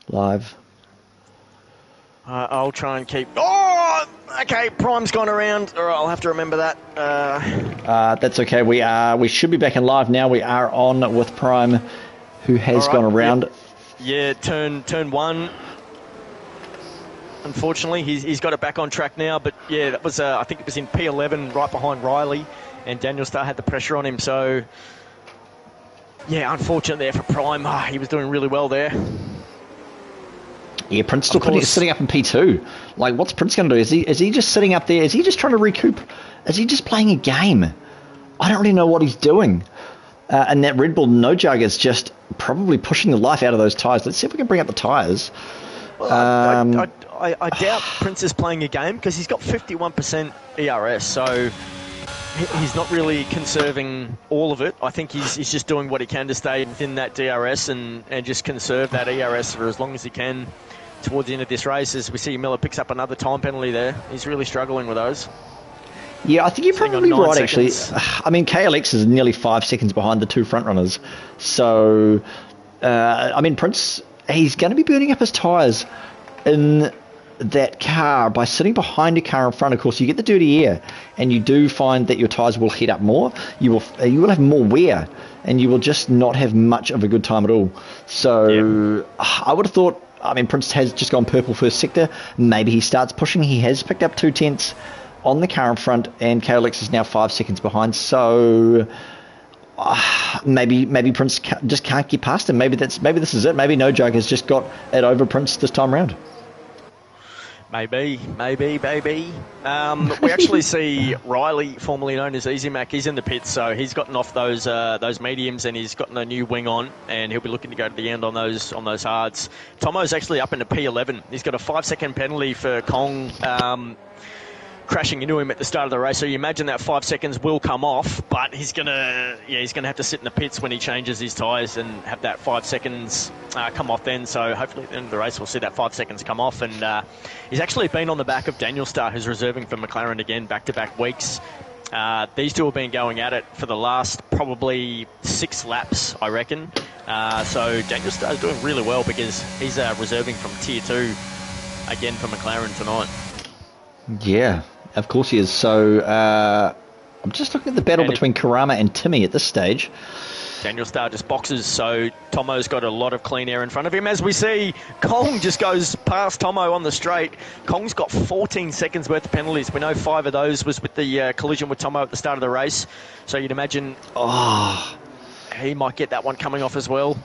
live. I'll try and keep... Oh! Okay, Prime's gone around. All right, I'll have to remember that. That's okay. We should be back in live now. We are on with Prime, who has gone around. Yep. Yeah, turn one. Unfortunately, he's got it back on track now. But yeah, that was I think it was in P11, right behind Riley, and Daniel Starr had the pressure on him. So yeah, unfortunate there for Prime. He was doing really well there. Yeah, Prince still sitting up in P2. Like, what's Prince going to do? Is he just sitting up there? Is he just trying to recoup? Is he just playing a game? I don't really know what he's doing. And that Red Bull no jug is just probably pushing the life out of those tyres. Let's see if we can bring up the tyres. Well, I doubt Prince is playing a game because he's got 51% ERS, so he's not really conserving all of it. I think he's just doing what he can to stay within that DRS and just conserve that ERS for as long as he can towards the end of this race. As we see, Miller picks up another time penalty there. He's really struggling with those. Yeah, I think you're probably right, actually. I mean, KLX is nearly 5 seconds behind the two front runners. So, I mean, Prince, he's going to be burning up his tyres in that car by sitting behind a car in front. Of course, you get the dirty air, and you do find that your tyres will heat up more. You will have more wear, and you will just not have much of a good time at all. So, I would have thought, I mean, Prince has just gone purple first sector. Maybe he starts pushing. He has picked up 2 tenths on the car in front, and KLX is now 5 seconds behind. So maybe Prince just can't get past him. Maybe this is it. Maybe No Jug has just got it over Prince this time round. Maybe. We actually see Riley, formerly known as Easy Mac. He's in the pits, so he's gotten off those mediums, and he's gotten a new wing on, and he'll be looking to go to the end on those hards. Tomo's actually up into P11. He's got a 5-second penalty for Kong crashing into him at the start of the race. So you imagine that 5 seconds will come off, but he's gonna have to sit in the pits when he changes his tyres and have that 5 seconds come off then. So hopefully at the end of the race we'll see that 5 seconds come off. And he's actually been on the back of Daniel Starr, who's reserving for McLaren again back-to-back weeks. These two have been going at it for the last probably 6 laps, I reckon. So Daniel Starr is doing really well because he's reserving from Tier 2 again for McLaren tonight. Yeah, of course he is. So I'm just looking at the battle between Karama and Timmy at this stage. Daniel Starr just boxes, so Tomo's got a lot of clean air in front of him. As we see, Kong just goes past Tomo on the straight. Kong's got 14 seconds worth of penalties. We know 5 of those was with the collision with Tomo at the start of the race. So you'd imagine he might get that one coming off as well.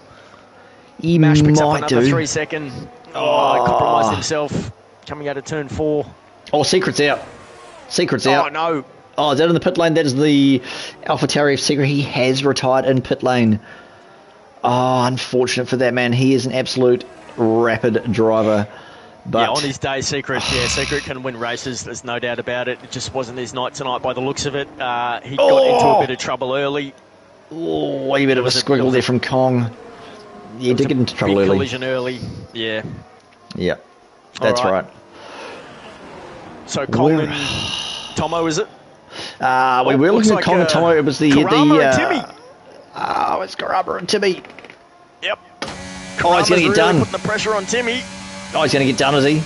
He Mash picks up might another do. 3 second. He compromised himself coming out of turn 4. Oh, Secret's out. Secret's out. Oh, no. Oh, is that in the pit lane? That is the AlphaTauri of Secret. He has retired in pit lane. Oh, unfortunate for that man. He is an absolute rapid driver. But on his day, Secret can win races. There's no doubt about it. It just wasn't his night tonight by the looks of it. He got into a bit of trouble early. Oh, a bit of a squiggle there from Kong. Yeah, he did get into trouble early. Collision early. Yeah. Yeah, that's right. So Kong and Tomo, is it? We were looking at Kong and Tomo. It was Karama and Timmy. It's Karama and Timmy. Yep. He's going to get done. Putting the pressure on Timmy. Oh, he's going to get done, is he?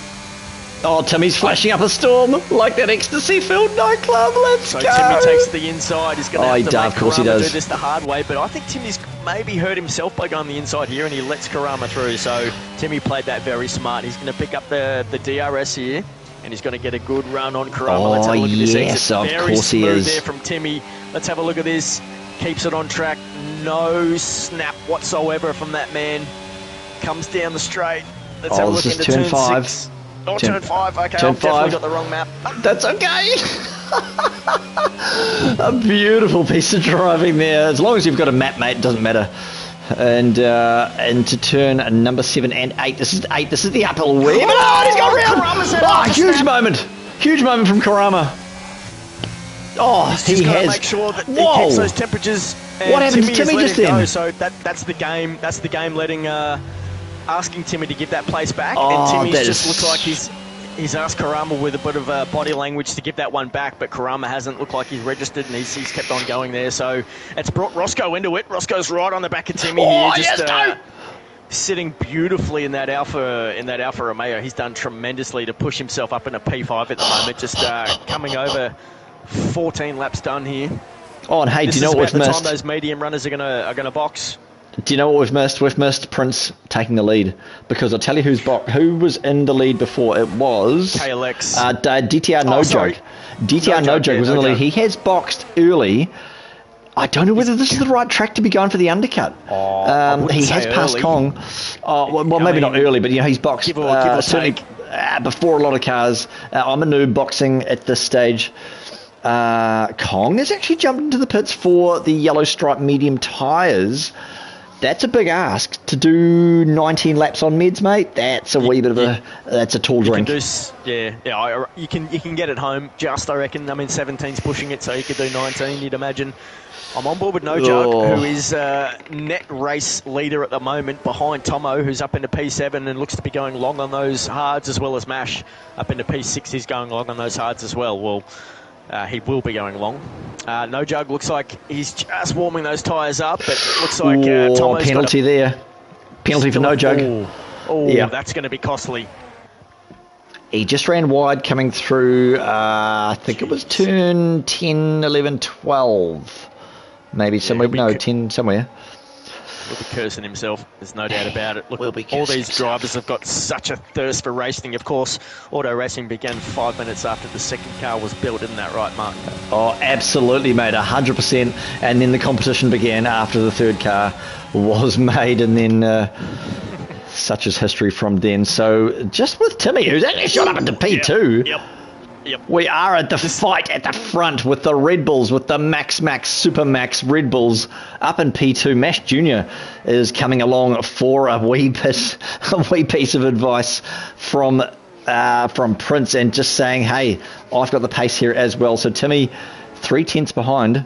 Oh, Timmy's flashing up a storm like that ecstasy-filled nightclub. Let's go. So Timmy takes the inside. He's going to have to make of course Karama he does. do this the hard way. But I think Timmy's maybe hurt himself by going the inside here, and he lets Karama through. So Timmy played that very smart. He's going to pick up the DRS here, and he's going to get a good run on Karama. Let's have a look at this exit. Of very course he smooth is. there from Timmy. Let's have a look at this. Keeps it on track. No snap whatsoever from that man. Comes down the straight. Let's have a look into turn 5. 6. Oh, turn 5. Okay, turn I've definitely 5. got the wrong map. That's okay. A beautiful piece of driving there. As long as you've got a map, mate, it doesn't matter. And into turn number 7 and 8. This is 8. This is the uphill wheel. Oh, he's got around. Huge moment. Huge moment from Karama. Oh, he's got to make sure that he keeps those temperatures. And what happened to Timmy just then? So that's the game. That's the game letting asking Timmy to give that place back. Oh, and Timmy just looks like he's asked Karama with a bit of body language to give that one back, but Karama hasn't looked like he's registered, and he's kept on going there. So it's brought Roscoe into it. Roscoe's right on the back of Timmy here. sitting beautifully in that Alfa Romeo. He's done tremendously to push himself up in a P5 at the moment. Just coming over 14 laps done here. Oh, and hey, do you know what we've missed? This is about the time those medium runners are gonna box. Do you know what we've missed? We've missed Prince taking the lead, because I'll tell you who was in the lead before. It was KLX. DTR No Joke. DTR No Joke was in the lead. He has boxed early. I don't know whether this is the right track to be going for the undercut. He has passed Kong. Well, maybe not early, but he's boxed certainly before a lot of cars. I'm a noob boxing at this stage. Kong has actually jumped into the pits for the yellow stripe medium tyres. That's a big ask to do 19 laps on meds, mate. That's a wee bit of that's a tall drink. You can get it home just, I reckon. I mean, 17's pushing it, so you could do 19, you'd imagine. I'm on board with No Joke, who is net race leader at the moment, behind Tomo, who's up into P7 and looks to be going long on those hards, as well as Mash. Up into P6, he's going long on those hards as well. Well, he will be going long. No Jug looks like he's just warming those tyres up, but it looks like Tomo's penalty there. Penalty for No Jug. Yeah, that's going to be costly. He just ran wide coming through, I think it was turn 10, 11, 12. Maybe somewhere. No, 10 somewhere. Will be cursing himself. There's no doubt about it. Look, all these drivers have got such a thirst for racing. Of course, auto racing began 5 minutes after the second car was built. Isn't that right, Mark? Oh, absolutely, mate. 100%. And then the competition began after the third car was made, and then such is history from then. So just with Timmy, who's actually shot up into P2. Yep. We are at the fight at the front with the Red Bulls, with the Max Super Max Red Bulls up in P2. Mash Jr. is coming along for a wee piece of advice from Prince, and just saying, hey, I've got the pace here as well. So Timmy, 3 tenths behind.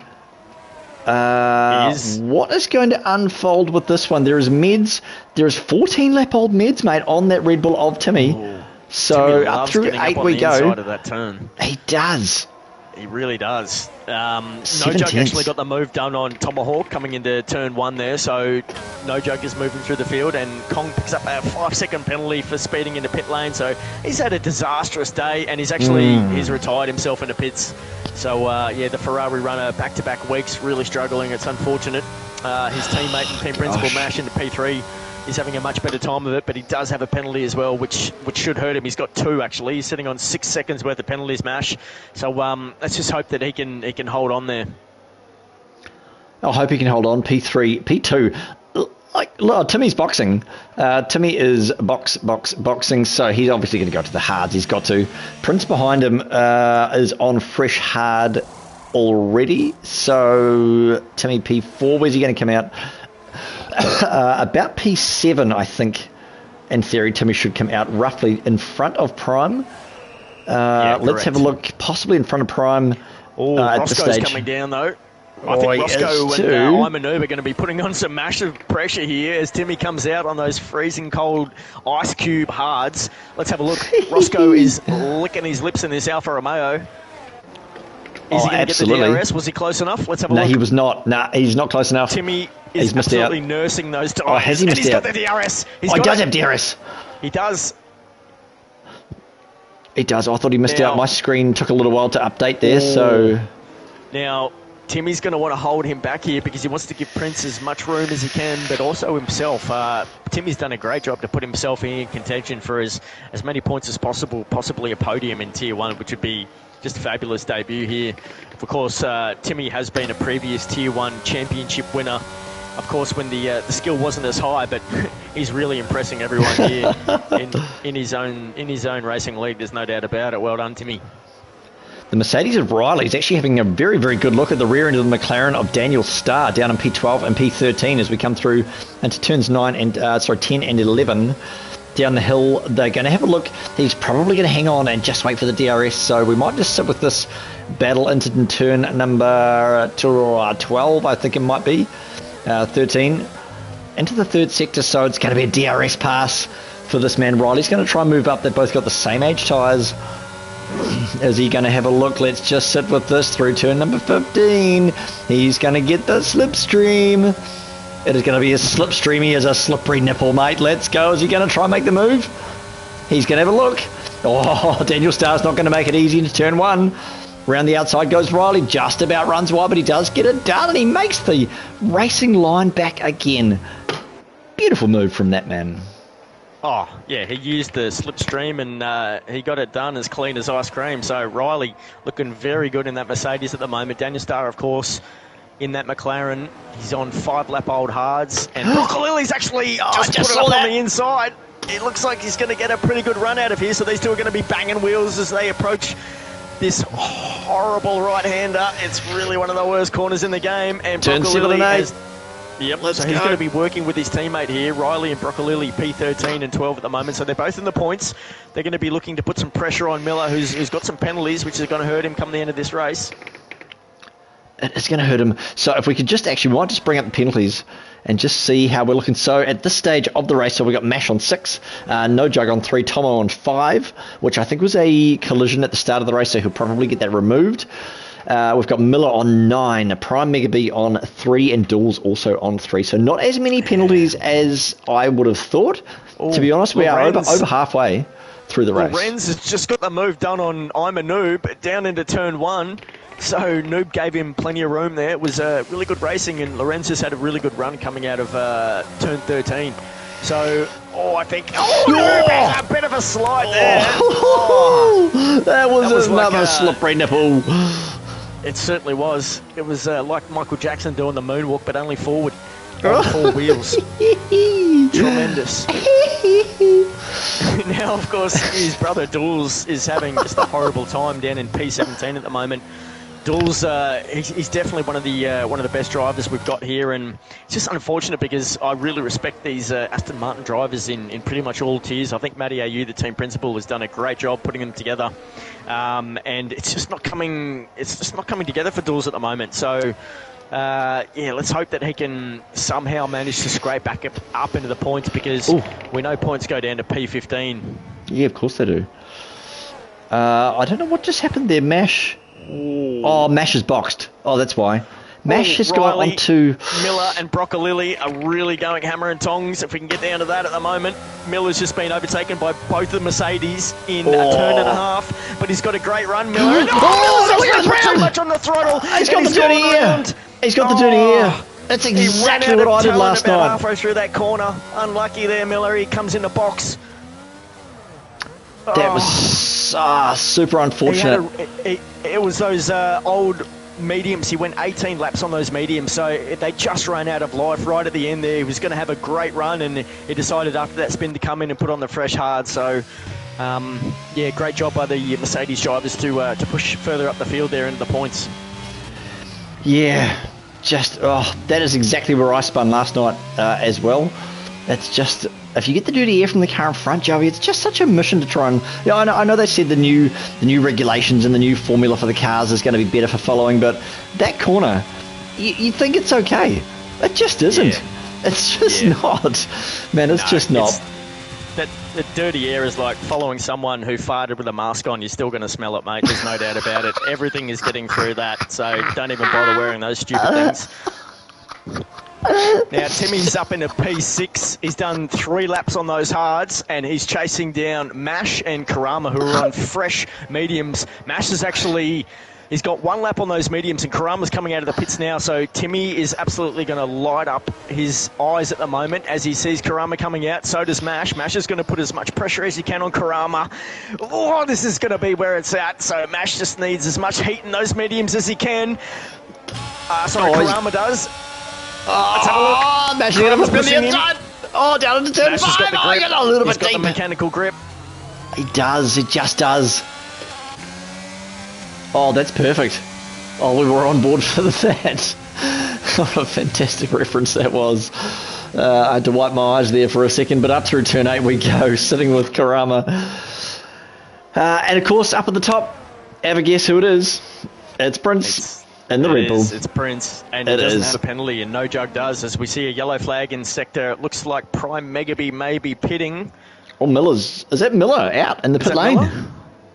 What is going to unfold with this one? There is 14-lap-old meds, mate, on that Red Bull of Timmy. Ooh. So up through 8 we go. Of that turn. He does. He really does. No Joke actually got the move done on Tomahawk coming into turn 1 there. So No Joke is moving through the field, and Kong picks up a 5-second penalty for speeding into pit lane. So he's had a disastrous day, and he's retired himself into pits. So the Ferrari runner back-to-back weeks really struggling. It's unfortunate. His teammate and team principal Mash into P3. He's having a much better time of it, but he does have a penalty as well, which should hurt him. He's got 2, actually. He's sitting on 6 seconds worth of penalties, Mash. So let's just hope that he can hold on there. I hope he can hold on. P3, P2. Timmy's boxing. Timmy is boxing, so he's obviously going to go to the hards. He's got to. Prince behind him is on fresh hard already. So Timmy P4, where's he going to come out? About P7, I think, in theory, Timmy should come out roughly in front of Prime. Let's have a look, possibly in front of Prime. At the stage. Coming down, though. I think Roscoe and I'm a noob are going to be putting on some massive pressure here as Timmy comes out on those freezing cold ice cube hards. Let's have a look. Roscoe is licking his lips in this Alfa Romeo. Is he going to get the DRS? Was he close enough? Let's have a look. No, he was not. No, he's not close enough. Timmy is absolutely nursing those tires. Oh, has he missed out? He's got the DRS. He does have DRS. He does. He does. I thought he missed out. My screen took a little while to update there, so... Now, Timmy's going to want to hold him back here because he wants to give Prince as much room as he can, but also himself. Timmy's done a great job to put himself in contention for as many points as possible, possibly a podium in Tier 1, which would be just a fabulous debut here. Of course, Timmy has been a previous Tier 1 championship winner. Of course, when the skill wasn't as high, but he's really impressing everyone here in his own racing league. There's no doubt about it. Well done, Timmy. The Mercedes of Riley is actually having a very, very good look at the rear end of the McLaren of Daniel Starr down in P12 and P13 as we come through into turns 10 and 11. Down the hill, they're going to have a look. He's probably going to hang on and just wait for the DRS, so we might just sit with this battle into turn number 12, I think it might be, 13, into the third sector, so it's going to be a DRS pass for this man. Riley's going to try and move up. They've both got the same age tyres. Is he going to have a look? Let's just sit with this through turn number 15. He's going to get the slipstream. It is going to be as slipstreamy as a slippery nipple, mate. Let's go. Is he going to try and make the move? He's going to have a look. Oh, Daniel Starr's not going to make it easy into turn 1. Round the outside goes Riley. Just about runs wide, but he does get it done, and he makes the racing line back again. Beautiful move from that man. Oh, yeah, he used the slipstream and he got it done as clean as ice cream. So Riley looking very good in that Mercedes at the moment. Daniel Starr, of course, in that McLaren. He's on 5-lap-old hards. And Broccoli's actually just put it up on the inside. It looks like he's going to get a pretty good run out of here. So these two are going to be banging wheels as they approach this horrible right-hander. It's really one of the worst corners in the game. And turn 7 and 8. Yep, so he's going to be working with his teammate here, Riley and Broccolilli, P13 and 12 at the moment. So they're both in the points. They're going to be looking to put some pressure on Miller, who's got some penalties, which is going to hurt him come the end of this race. It's going to hurt him. So if we could just actually, we might just bring up the penalties and just see how we're looking. So at this stage of the race, so we got Mash on 6, No Jug on 3, Tomo on 5, which I think was a collision at the start of the race, so he'll probably get that removed. We've got Miller on 9, Prime Mega B on 3, and Dools also on 3. So not as many penalties as I would have thought. To be honest, we are over halfway through the race. Renz has just got the move done on I'm a Noob down into turn 1. So Noob gave him plenty of room there. It was really good racing, and Lorenz has had a really good run coming out of turn 13. So, I think... Noob has a bit of a slide there. That was another like slippery nipple. It certainly was. It was like Michael Jackson doing the moonwalk, but only forward on 4 wheels. Tremendous. Now, of course, his brother Dools is having just a horrible time down in P17 at the moment. Dools, he's definitely one of the best drivers we've got here, and it's just unfortunate because I really respect these Aston Martin drivers in pretty much all tiers. I think Matty AU, the team principal, has done a great job putting them together, and it's just not coming. It's just not coming together for Dools at the moment. So, let's hope that he can somehow manage to scrape back up into the points, because we know points go down to P15. Yeah, of course they do. I don't know what just happened there, Mash. Oh, Mash is boxed. Oh, that's why. Mash has gone on to... Miller and Broccolilli are really going hammer and tongs, if we can get down to that at the moment. Miller's just been overtaken by both the Mercedes in a turn and a half, but he's got a great run, Miller. Miller's actually put too much on the throttle. He's got the dirty ear. He's got the dirty ear. That's exactly what I did last night. Halfway through that corner. Unlucky there, Miller. He comes in the box. That was super unfortunate. It was those old mediums. He went 18 laps on those mediums, so they just ran out of life right at the end there. He was going to have a great run, and he decided after that spin to come in and put on the fresh hard. So, great job by the Mercedes drivers to push further up the field there into the points. Yeah, that is exactly where I spun last night as well. It's just, if you get the dirty air from the car in front, Joey, it's just such a mission to try and... I know they said the new regulations and the new formula for the cars is going to be better for following, but that corner, you think it's okay. It just isn't. Yeah. It's just not. Man, it's just not. The dirty air is like following someone who farted with a mask on. You're still going to smell it, mate. There's no doubt about it. Everything is getting through that, so don't even bother wearing those stupid things. Now, Timmy's up into P6. He's done 3 laps on those hards, and he's chasing down Mash and Karama, who are on fresh mediums. Mash is actually... He's got 1 lap on those mediums, and Karama's coming out of the pits now, so Timmy is absolutely going to light up his eyes at the moment as he sees Karama coming out. So does Mash. Mash is going to put as much pressure as he can on Karama. Oh, this is going to be where it's at, so Mash just needs as much heat in those mediums as he can. Karama does. Let's have a look. Mash is going to put the inside. Down into turn 5. Got the grip. A little bit deep. He's got the mechanical grip. He does. He just does. Oh, that's perfect. Oh, we were on board for that. What a fantastic reference that was. I had to wipe my eyes there for a second, but up through turn 8 we go, sitting with Karama. And of course, up at the top, have a guess who it is. It's Prince and the Red Bull. It's Prince, and it doesn't have a penalty, and No Jug does, as we see a yellow flag in sector. It looks like Prime Megaby may be pitting. Oh, is that Miller out in the pit lane?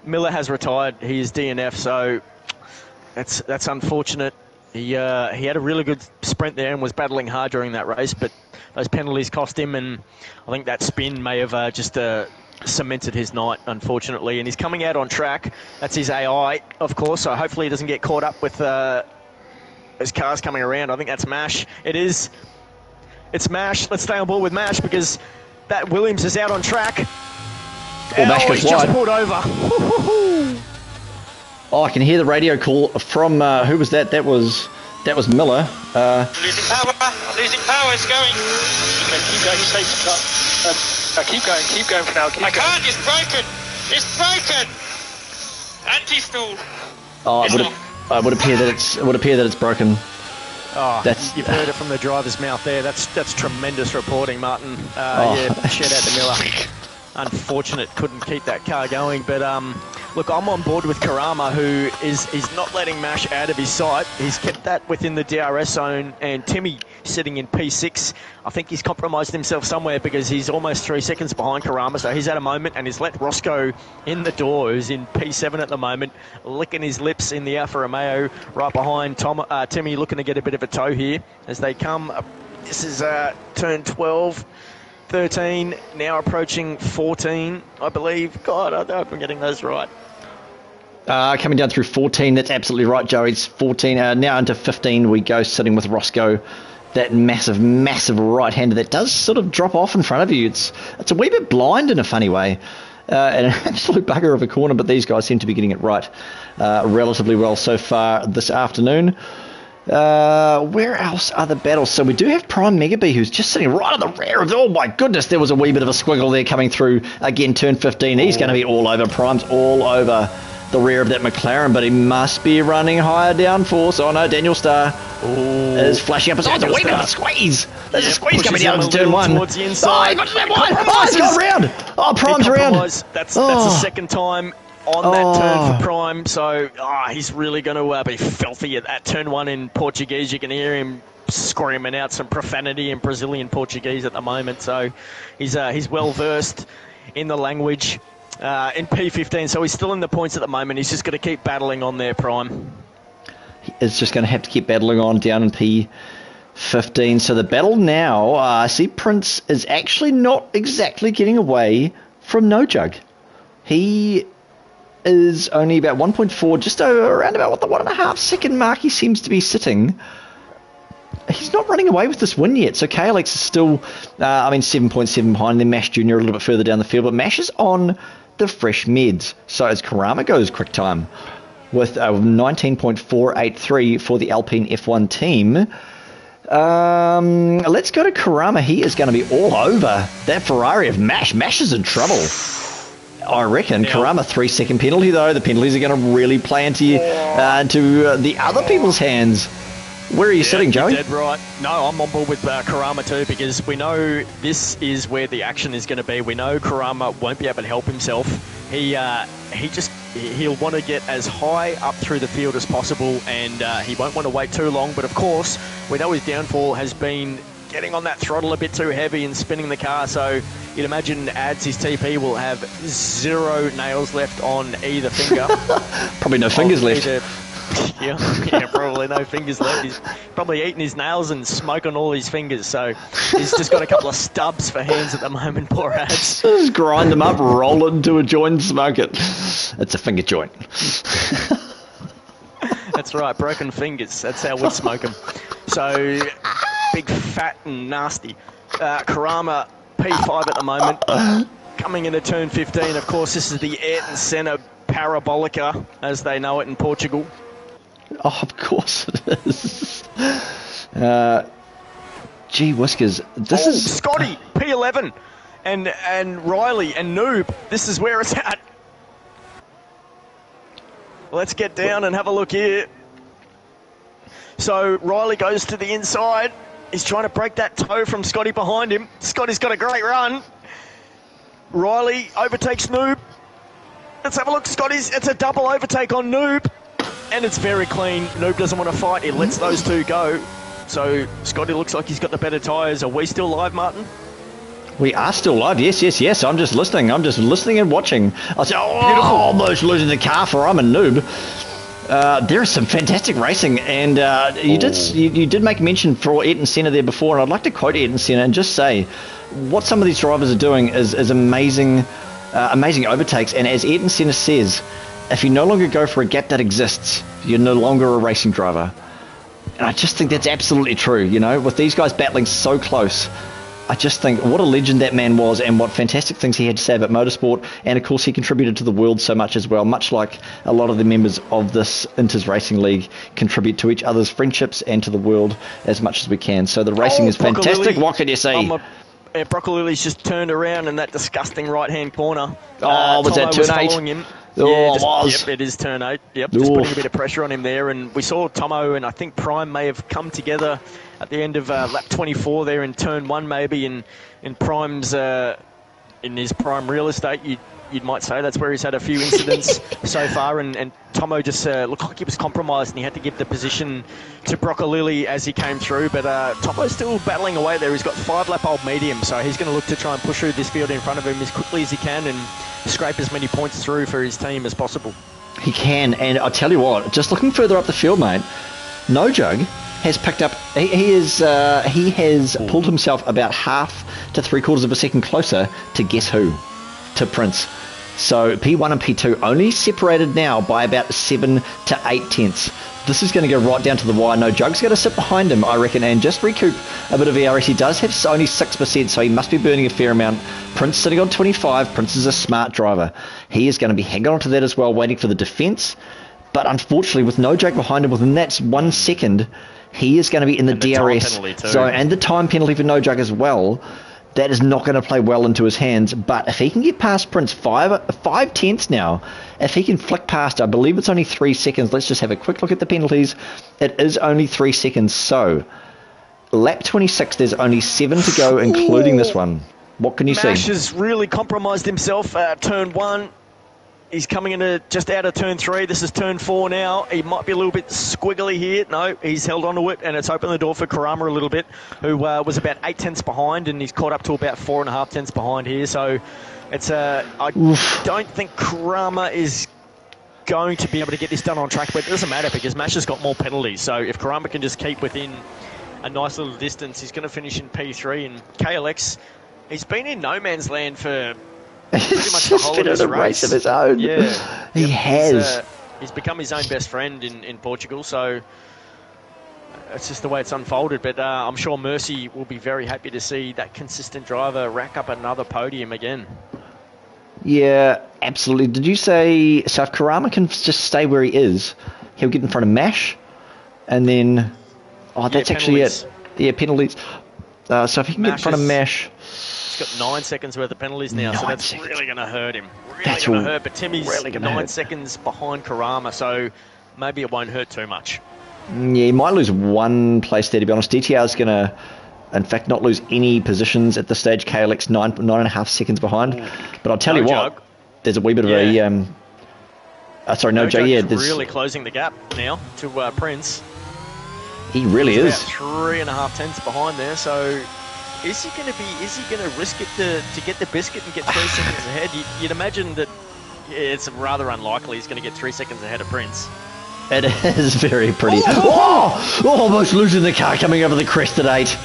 Miller has retired. He is DNF, so that's unfortunate. He had a really good sprint there and was battling hard during that race, but those penalties cost him, and I think that spin may have just cemented his night, unfortunately. And he's coming out on track. That's his AI, of course, so hopefully he doesn't get caught up with his cars coming around. I think that's Mash. It is. It's Mash. Let's stay on board with Mash because that Williams is out on track. Mash goes he's wide. Just pulled over. Oh, I can hear the radio call from who was that? That was Miller. Losing power, it's going. Okay, keep going, keep going for now. I can't, it's broken! Anti-stall. Oh, it would appear that it's broken. Oh, you've heard it from the driver's mouth there. That's tremendous reporting, Martin. Yeah, shout out to Miller. Unfortunate, couldn't keep that car going, but look, I'm on board with Karama, who is not letting Mash out of his sight. He's kept that within the DRS zone, and Timmy sitting in P6. I think he's compromised himself somewhere because he's almost 3 seconds behind Karama, so he's at a moment, and he's let Roscoe in the door, who's in P7 at the moment, licking his lips in the Alfa Romeo, right behind Timmy, looking to get a bit of a tow here as they come. This is turn 12. 13, now approaching 14, I believe. God, I don't know if I'm getting those right. Coming down through 14, that's absolutely right, Joe. It's 14, now into 15 we go, sitting with Roscoe. That massive right-hander that does sort of drop off in front of you. It's a wee bit blind in a funny way. And an absolute bugger of a corner, but these guys seem to be getting it right relatively well so far this afternoon. Where else are the battles? So we do have Prime Megabee, who's just sitting right at the rear of oh my goodness, there was a wee bit of a squiggle there coming through. Again, turn 15, he's going to be all over. Prime's all over the rear of that McLaren, but he must be running higher downforce. Oh no, Daniel Starr is flashing up. It's a wee bit of a squeeze. There's a squeeze coming down into turn 1. Towards the inside. Oh, he got to that one. Oh, he's got around. Oh, Prime's around. That's the second time on that turn for Prime, so he's really going to be filthy at that turn 1 in Portuguese. You can hear him screaming out some profanity in Brazilian Portuguese at the moment, so he's well versed in the language in P15, so he's still in the points at the moment. He's just going to keep battling on there, Prime. He is just going to have to keep battling on down in P15. So the battle now, I see Prince is actually not exactly getting away from No Jug. He is only about 1.4, just around about the 1.5 second mark he seems to be sitting. He's not running away with this win yet, so KLX is still, 7.7 behind, then Mash Jr. a little bit further down the field, but Mash is on the fresh meds. So as Karama goes quick time with 19.483 for the Alpine F1 team. Let's go to Karama. He is going to be all over that Ferrari of Mash. Mash is in trouble, I reckon. Karama, 3 second penalty though. The penalties are going to really play into the other people's hands. Where are you sitting, Joey? Dead right. No, I'm on board with Karama too, because we know this is where the action is going to be. We know Karama won't be able to help himself. He'll want to get as high up through the field as possible, and he won't want to wait too long. But of course, we know his downfall has been getting on that throttle a bit too heavy and spinning the car, so you'd imagine adds his TP will have 0 nails left on either finger. Probably no fingers left. Yeah, probably no fingers left. He's probably eating his nails and smoking all his fingers, so he's just got a couple of stubs for hands at the moment, poor ads. Just grind them up, roll it into a joint and smoke it. It's a finger joint. That's right, broken fingers. That's how we smoke them. So, big, fat and nasty. Karama, P5 at the moment. Coming into turn 15, of course, this is the Ayrton Senna Parabolica, as they know it in Portugal. Oh, of course it is. Gee whiskers. This is Scotty, P11, and Riley and Noob. This is where it's at. Let's get down and have a look here. So Riley goes to the inside. He's trying to break that toe from Scotty behind him. Scotty's got a great run. Riley overtakes Noob. Let's have a look. It's a double overtake on Noob. And it's very clean. Noob doesn't want to fight. He lets those two go. So Scotty looks like he's got the better tyres. Are we still live, Martin? We are still live. Yes. I'm just listening. And watching. I said, Beautiful. almost losing the car for I'm a Noob. There is some fantastic racing, and you did make mention for Ayrton Senna there before, and I'd like to quote Ayrton Senna and just say what some of these drivers are doing is amazing, amazing overtakes. And as Ayrton Senna says, if you no longer go for a gap that exists, you're no longer a racing driver. And I just think that's absolutely true. You know, with these guys battling so close, I just think what a legend that man was, and what fantastic things he had to say about motorsport. And of course, he contributed to the world so much as well, much like a lot of the members of this Inters Racing League contribute to each other's friendships and to the world as much as we can. So the racing is fantastic. What can you say? Broccolilli's just turned around in that disgusting right-hand corner. Was that turn 8? Him. Yep, it is turn 8. Yep, just putting a bit of pressure on him there. And we saw Tomo and I think Prime may have come together at the end of lap 24 there in turn 1 maybe. In Prime's, in his prime real estate, you might say that's where he's had a few incidents so far. And Tomo just looked like he was compromised and he had to give the position to Broccolilli as he came through. But Tomo's still battling away there. He's got 5-lap old medium, so he's going to look to try and push through this field in front of him as quickly as he can and scrape as many points through for his team as possible. He can, and I'll tell you what, just looking further up the field, mate, No Jug has picked up, he has pulled himself about half to 3/4 of a second closer to guess who? To Prince. So P1 and P2 only separated now by about 7 to 8 tenths. This is going to go right down to the wire. No Jug's going to sit behind him, I reckon, and just recoup a bit of ERS. He does have only 6%, so he must be burning a fair amount. Prince sitting on 25. Prince is a smart driver. He is going to be hanging on to that as well, waiting for the defence. But unfortunately, with No Jug behind him within that 1 second, he is going to be in the DRS. And the time penalty for No Jug as well. That is not going to play well into his hands. But if he can get past Prince 5 tenths now, if he can flick past, I believe it's only 3 seconds. Let's just have a quick look at the penalties. It is only 3 seconds. So lap 26, there's only 7 to go, including this one. What can you see? Mash has really compromised himself. Turn 1. He's coming into just out of turn 3. This is turn 4 now. He might be a little bit squiggly here. No, he's held onto it, and it's opened the door for Karama a little bit, who was about 8 tenths behind, and he's caught up to about 4.5 tenths behind here. So it's I don't think Karama is going to be able to get this done on track, but it doesn't matter because Mash has got more penalties. So if Karama can just keep within a nice little distance, he's going to finish in P3. And KLX, he's been in no man's land for pretty much the whole of his race of his own. Yeah, he has. He's become his own best friend in Portugal, so it's just the way it's unfolded. But I'm sure Mercy will be very happy to see that consistent driver rack up another podium again. Yeah, absolutely. Did you say, so if Karama can just stay where he is, he'll get in front of Mash, and then, that's actually it. Yeah, penalties. So if he can get in front of Mash... He's got 9 seconds worth of penalties now, so that's really going to hurt him. Really going to hurt, but Timmy's really 9 seconds behind Karama, so maybe it won't hurt too much. Yeah, he might lose 1 place there, to be honest. DTR's going to, in fact, not lose any positions at this stage. KLX 9.5 seconds behind. But I'll tell you what, there's a wee bit of a... sorry, No Jug, there's really closing the gap now to Prince. He really is. About 3.5 tenths behind there, so... Is he going to risk it to get the biscuit and get 3 seconds ahead? You'd imagine that it's rather unlikely he's going to get 3 seconds ahead of Prince. It is very pretty. Almost losing the car coming over the crest at 8.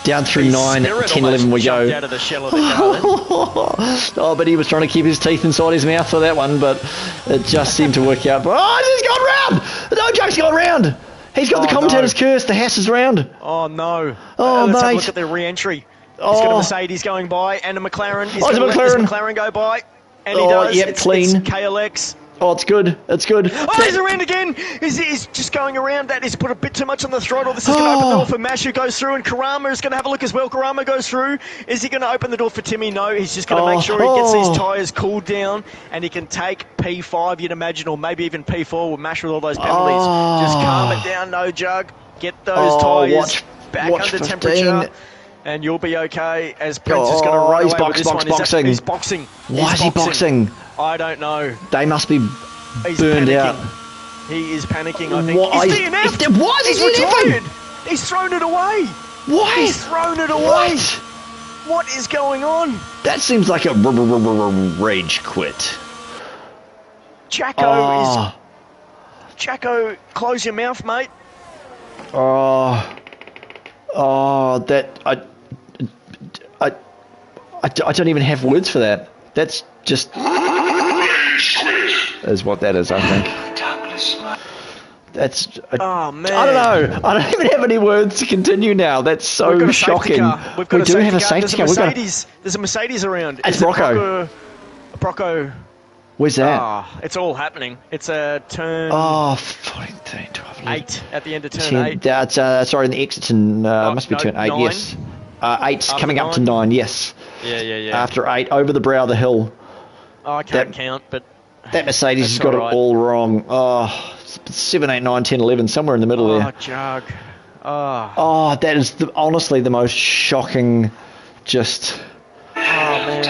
Down through 9, 10, 11 we go. Out of the shell of the car, but he was trying to keep his teeth inside his mouth for that one, but it just seemed to work out. He's gone round! No Jug's gone round! He's got the commentator's curse. The house is round. Oh, no. Oh, let's mate. have a look at the re-entry. He's got a Mercedes going by and a McLaren. He's going to let this McLaren go by. And he does. Yep, clean. It's KLX. Oh, it's good. It's good. Oh, he's around again. He's just going around that. He's put a bit too much on the throttle. This is going to open the door for Mash, who goes through, and Karama is going to have a look as well. Karama goes through. Is he going to open the door for Timmy? No, he's just going to make sure he gets these tyres cooled down and he can take P5, you'd imagine, or maybe even P4 with Mash with all those penalties. Just calm it down, No Jug. Get those tyres back under temperature. And you'll be okay, as Prince is going to run away with this one. Boxing. He's boxing. Why is he boxing? I don't know. They must be burned out. He is panicking, I think. What? He's DNF'd. Why is he retired? He's thrown it away. Why? He's thrown it away. What is going on? That seems like a rage quit. Jacko is Jacko, close your mouth, mate. Oh, that I don't even have words for that. That's just is what that is, I think. That's. Oh man! I don't know. I don't even have any words to continue now. That's so shocking. We've got we do have a safety car. There's a Mercedes around. It's Rocco. Rocco. Where's that? It's all happening. It's a turn. 14, 12, 8 at the end of turn 8. That's sorry, in the exit in must be turn 8. 9. Yes. 8's coming 9. Up to 9. Yes. Yeah. After 8, over the brow of the hill. I can't count, but that Mercedes has got it all wrong. 7, 8, 9, 10, 11, somewhere in the middle there. Jug. That is honestly the most shocking. Just. Oh man.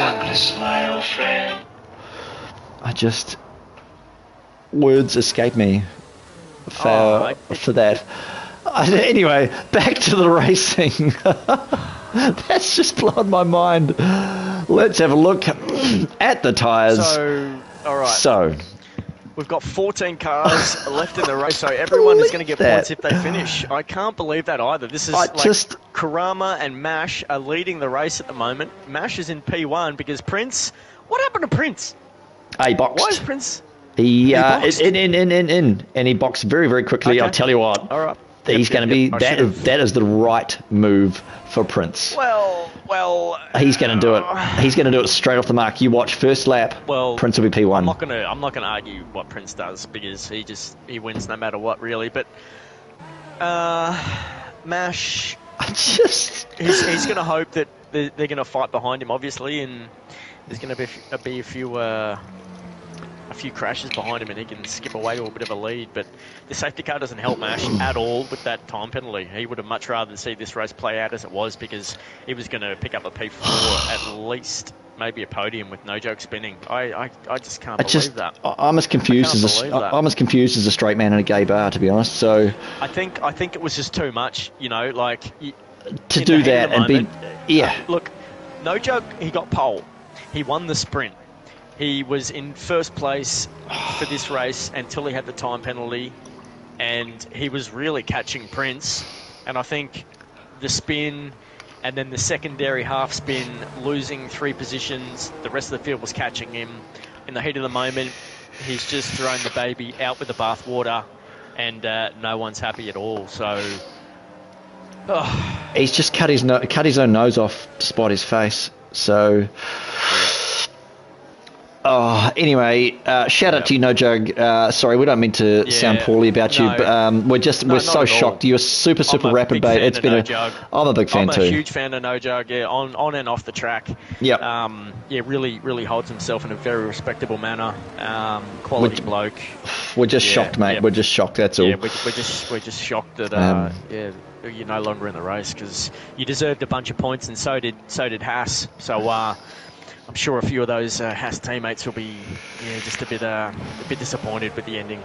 Words escape me for that. Anyway, back to the racing. That's just blown my mind. Let's have a look at the tyres. All right. So, we've got 14 cars left in the race, so everyone is going to get points if they finish. I can't believe that either. This is Karama and Mash are leading the race at the moment. Mash is in P1 because Prince... What happened to Prince? He boxed. Why is Prince... He in, and he boxed very, very quickly. Okay. I'll tell you what. All right. He's going to be... That is the right move for Prince. Well... He's going to do it. He's going to do it straight off the mark. You watch first lap. Well, Prince will be P1. I'm not going to argue what Prince does because he wins no matter what, really. But Mash, he's going to hope that they're going to fight behind him, obviously, and there's going to be a few crashes behind him and he can skip away to a bit of a lead, but the safety car doesn't help Mash at all with that time penalty. He would have much rather see this race play out as it was because he was going to pick up a P4 at least, maybe a podium with no joke spinning. I just can't believe that. I'm as confused as a straight man in a gay bar, to be honest. So I think it was just too much, to do that and moment, look, no joke. He got pole. He won the sprint. He was in first place for this race until he had the time penalty, and he was really catching Prince. And I think the spin and then the secondary half spin, losing 3 positions, the rest of the field was catching him. In the heat of the moment, he's just thrown the baby out with the bathwater, and no one's happy at all. So he's just cut his own nose off to spite his face. So. Anyway, shout out to you, No Jug. Sorry, we don't mean to sound poorly about you, but we're so shocked. You're super rapid, mate. It's been I'm a big fan too. I'm a huge fan of No Jug. Yeah, on and off the track. Yeah. Really holds himself in a very respectable manner. Quality bloke. We're just shocked, mate. We're just shocked. That's all. Yeah, we're just shocked that you're no longer in the race because you deserved a bunch of points, and so did Haas. So. I'm sure a few of those Haas teammates will be just a bit disappointed with the ending.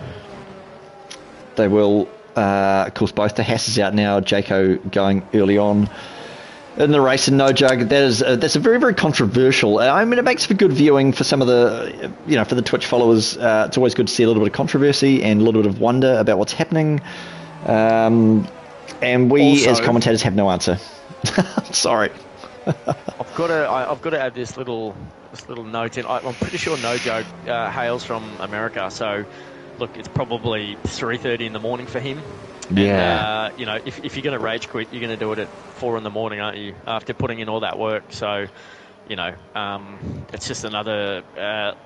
They will. Of course, both the Haas out now. Jaco going early on in the race, and No Jug. That's a very, very controversial. I mean, it makes for good viewing for some of the, for the Twitch followers. It's always good to see a little bit of controversy and a little bit of wonder about what's happening. And we, also, as commentators, have no answer. Sorry. I've got to add this little note in. I'm pretty sure No Joke hails from America, so look, it's probably 3:30 in the morning for him. Yeah. And, if you're going to rage quit, you're going to do it at 4 in the morning, aren't you? After putting in all that work, so it's just another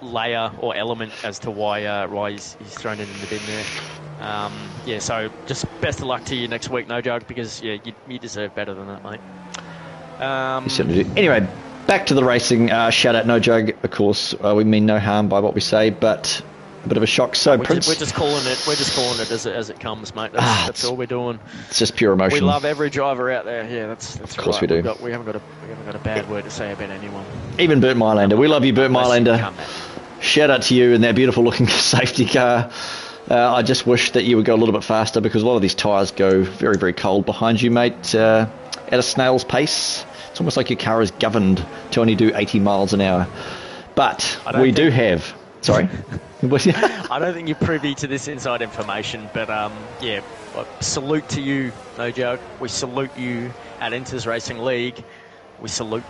layer or element as to why he's thrown it in the bin there. So just best of luck to you next week, No Joke, because you deserve better than that, mate. You certainly do. Anyway, back to the racing. Shout out No Jug, of course. We mean no harm by what we say, but a bit of a shock. So Prince, we're just calling it as it comes, mate. That's all we're doing. It's just pure emotion. We love every driver out there. Yeah, that's of course right. we do. We haven't got a bad word to say about anyone. Even Bert Mylander. We love you, Bert Mylander. Shout out to you and that beautiful looking safety car. I just wish that you would go a little bit faster because a lot of these tyres go very, very cold behind you, mate. At a snail's pace. It's almost like your car is governed to only do 80 miles an hour. But we do have Sorry? I don't think you're privy to this inside information, but yeah, salute to you, no joke. We salute you at Inters Racing League. We salute.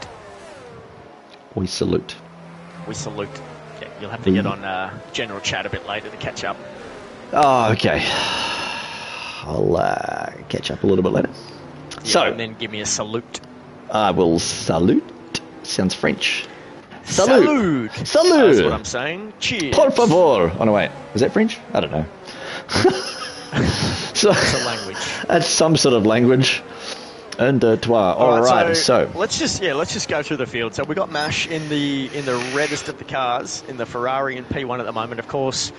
We salute. We salute. Yeah, you'll have to get on general chat a bit later to catch up. Oh, okay. I'll catch up a little bit later. Yeah, so, and then give me a salute. I will salute. Sounds French. Salute. Salute. That's what I'm saying. Cheers. Por favor. Oh, no, wait. Is that French? I don't know. So, it's a language. That's some sort of language. Un, deux, trois. All right. So let's just go through the field. So we got Mash in the reddest of the cars in the Ferrari and P1 at the moment. Of course,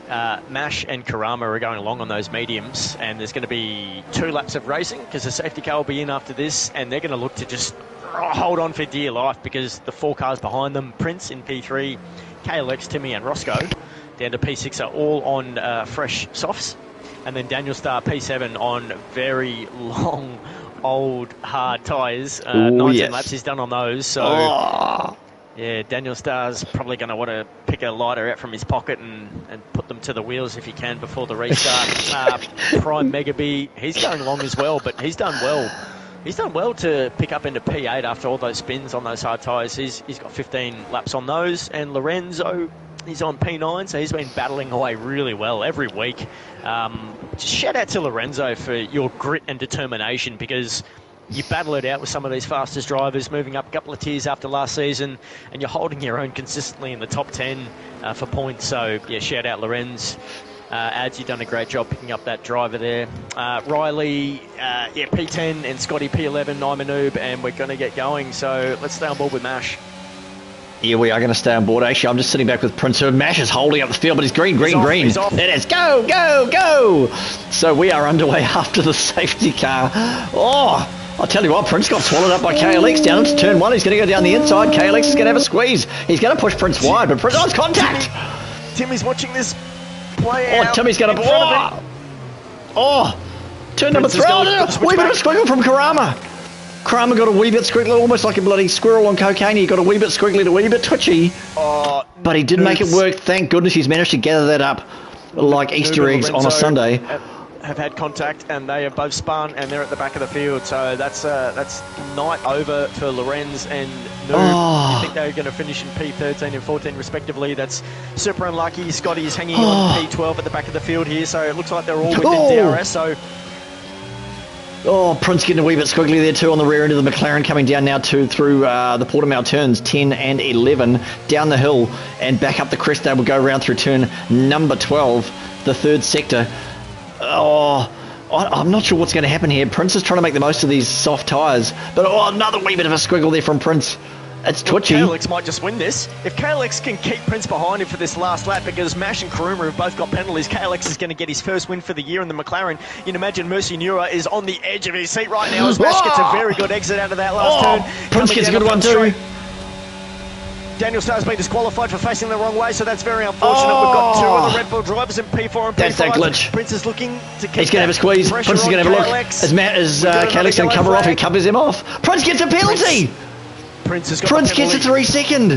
Mash and Karama are going along on those mediums, and there's going to be 2 laps of racing because the safety car will be in after this, and they're going to look to just hold on for dear life because the 4 cars behind them, Prince in P3, KLX, Timmy and Roscoe, down to P6 are all on fresh softs, and then Daniel Starr P7 on very long, old, hard tyres. 19 laps he's done on those, so... Yeah, Daniel Starr's probably going to want to pick a lighter out from his pocket and put them to the wheels if he can before the restart. Prime Megabee, he's going long as well, but he's done well. He's done well to pick up into P8 after all those spins on those hard tyres. He's got 15 laps on those. And Lorenzo, he's on P9, so he's been battling away really well every week. Just shout out to Lorenzo for your grit and determination because... You battle it out with some of these fastest drivers, moving up a couple of tiers after last season, and you're holding your own consistently in the top 10 for points. So, yeah, shout out Lorenz. Ads, you've done a great job picking up that driver there. Riley, P10, and Scotty P11, I'm a noob, and we're going to get going. So let's stay on board with Mash. Yeah, we are going to stay on board. Actually, I'm just sitting back with Prince. Mash is holding up the field, but he's green. He's off. It is. Go. So we are underway after the safety car. Oh, I'll tell you what, Prince got swallowed up by KLX down into turn 1. He's going to go down the inside. KLX is going to have a squeeze. He's going to push Prince wide, but Prince... Oh, it's contact! Timmy's watching this play out. Timmy's going to... Turn number 3. Wee bit of a squiggle from Karama. Karama got a wee bit squiggly, almost like a bloody squirrel on cocaine. He got a wee bit squiggly, a wee bit twitchy. But he did make it work. Thank goodness he's managed to gather that up like Easter eggs on a Sunday. Have had contact and they have both spun and they're at the back of the field, so that's night over for Lorenz and Noob. I think they're going to finish in P13 and 14 respectively. That's super unlucky. Scotty is hanging on P12 at the back of the field here, so it looks like they're all within DRS. So Prince getting a wee bit squiggly there too on the rear end of the McLaren, coming down now through the Portimao turns 10 and 11 down the hill and back up the crest. They will go around through turn number 12, the 3rd sector. I'm not sure what's going to happen here. Prince is trying to make the most of these soft tyres, but another wee bit of a squiggle there from Prince. It's twitchy. KLX might just win this. If KLX can keep Prince behind him for this last lap, because Mash and Karuma have both got penalties, KLX is going to get his first win for the year in the McLaren. You can imagine Mercy Nura is on the edge of his seat right now as Mash gets a very good exit out of that last turn. Prince gets a good one too. Daniel Starr's been disqualified for facing the wrong way, so that's very unfortunate. We've got 2 of the Red Bull drivers in P4 and P5. That's that glitch. Prince is looking to keep He's going to have a squeeze. Prince is going to have a look. As KLX going to cover off, he covers him off. Prince gets a penalty. Prince gets a 3 second.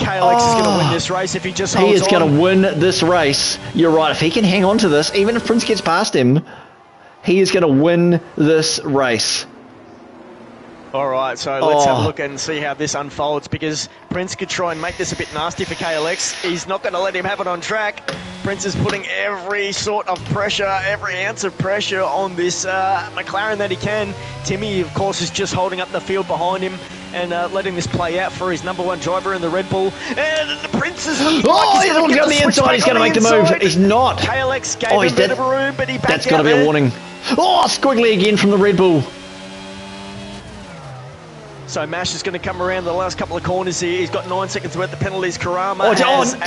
KLX is going to win this race if he just holds on. He is going to win this race. You're right. If he can hang on to this, even if Prince gets past him, he is going to win this race. All right, so let's have a look and see how this unfolds, because Prince could try and make this a bit nasty for KLX. He's not going to let him have it on track. Prince is putting every sort of pressure, every ounce of pressure on this McLaren that he can. Timmy, of course, is just holding up the field behind him and letting this play out for his number 1 driver in the Red Bull. And the Prince is looking like he's going to get on the inside. He's going to make the move. He's not. KLX gave him a bit of a room, but he backed out. That's got to be a warning. Squiggly again from the Red Bull. So Mash is going to come around the last couple of corners here. He's got 9 seconds worth of penalties. Karama has a